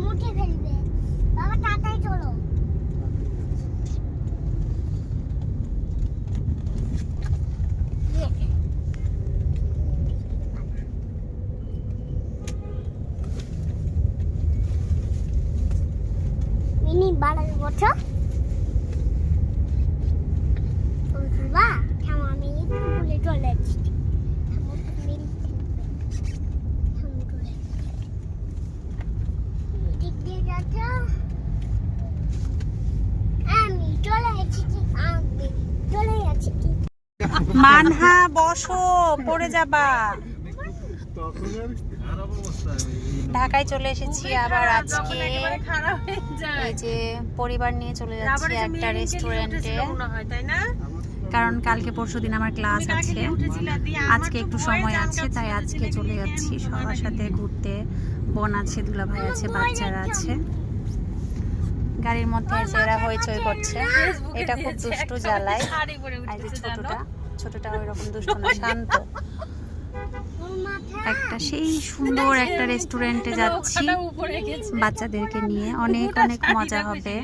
মুঠে ফেলবে। বাবা তাড়াতাড়ি চলো। মিনি বাড়ার বছর বাবা থাম, আমি একটু বলে চলে যাচ্ছি। আমি চলে যাচ্ছি, আমি চলে যাচ্ছি। মানহা বসো, পড়ে যাবা। ঢাকায় চলে এসেছি আবার আজকে। এই যে পরিবার নিয়ে চলে যাচ্ছি একটা রেস্টুরেন্টে, কারণ কালকে পরশুদিন আমার ক্লাস আছে, আজকে একটু সময় আছে তাই আজকে চলে যাচ্ছি সবার সাথে ঘুরতে। বোন আছে, দুলাভাই আছে, বাচ্চারা আছে। গাড়ির মধ্যে যে এরা হইচই করছে, এটা খুব দুষ্টু জ্বালায়। আর যে ছোটটা ওই রকম দুষ্টু না, শান্ত। একটা সেই সুন্দর একটা রেস্টুরেন্টে যাচ্ছি বাচ্চাদেরকে নিয়ে, অনেক অনেক মজা হবে।